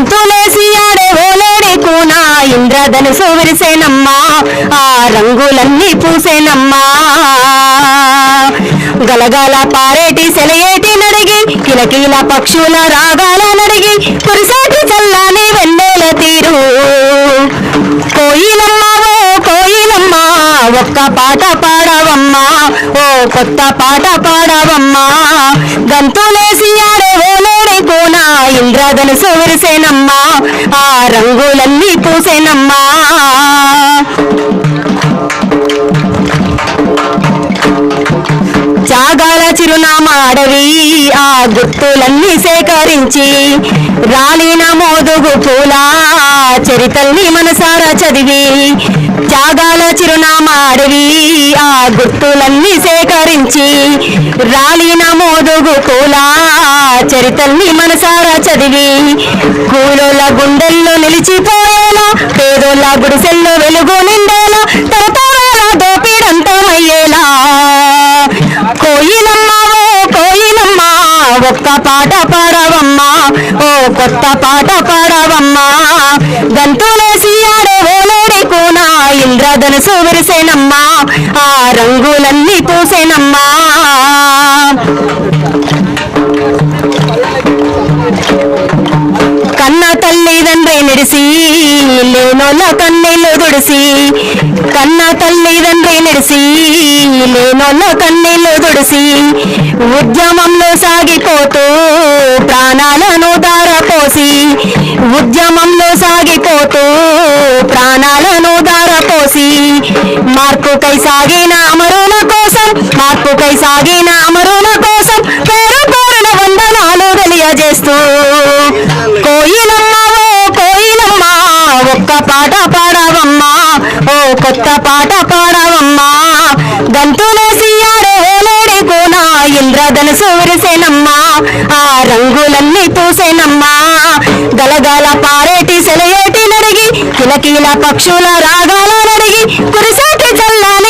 తులసి ఆడే ఓలేడి కూనా ఇంద్రధనుసు విరిసేనమ్మా ఆ రంగులన్నీ పూసేనమ్మా గలగల పారేటి సెలయేటి నడిగి కిలకీల పక్షుల రాగాల నడిగి కురిసాటి చల్లని వెన్నెల తీరు కోయిలమ్మ ఓ కోయిలమ్మ ఒక్క పాట పాడవమ్మా ఓ కొత్త పాట పాడవమ్మా గంతులేసి ఆడే ఓలేడి కోనా ఇంద్రధనుసు విరిసేనమ్మా ఆ రంగులన్నీ పూసేనమ్మా త్యాగాల చిరునామా అడవి ఆ గుర్తులన్నీ సేకరించి రాలిన మోదుగు పూల చరితల్ని మనసారా చదివి త్యాగాల చిరునామా అడవి ఆ గుర్తులన్నీ సేకరించి రాలిన మోదుగు పూల చరితల్ని మనసారా చదివి కూలోళ్ళ గుండెల్లో నిలిచిపోయేలా పేదోళ్ళ గుడిసెల్లో వెలుగు నిండేలా తరతరాల దోపిడంతమయ్యేలా కోయిలమ్మ ఓ కోయిలమ్మ ఒక్క పాట పాడవమ్మా ఓ కొత్త పాట పాడవమ్మా గంతులేసి ఆడే ఓలేడి కూనా ఇంద్రధనుసు విరిసేనమ్మా ఆ రంగులన్నీ పూసేనమ్మా కన్న తల్లిదండ్రి నిడిసి లేనోళ్ళ కన్నీళ్ళు దుడిసి కన్న తల్లిదండ్రి నిడిసి లేనోళ్ళ కన్నీళ్ళు దుడిసి ఉద్యమంలో సాగిపోతూ ప్రాణాలను దారపోసి ఉద్యమంలో సాగిపోతూ ప్రాణాలను దారపోసి మార్పుకై సాగిన అమరుల కోసం మార్పుకై సాగిన అమరుల కోసం పేరు పేరున వందనాలు తెలియజేస్తూ కోయిలమ్మ ఓ కోయిలమ్మ ఒక్క పాట పాడవమ్మా ఓ కొత్త పాట పాడవమ్మా గంతులేసి ఆడే ఓలేడి కోనా ఇంద్రధనుసు విరిసేనమ్మా ఆ రంగులన్నీ పూసేనమ్మా గలగల పారేటి సెలయేటి నడిగి కిలకీల పక్షుల రాగాల నడిగి కురిసాటి చల్లని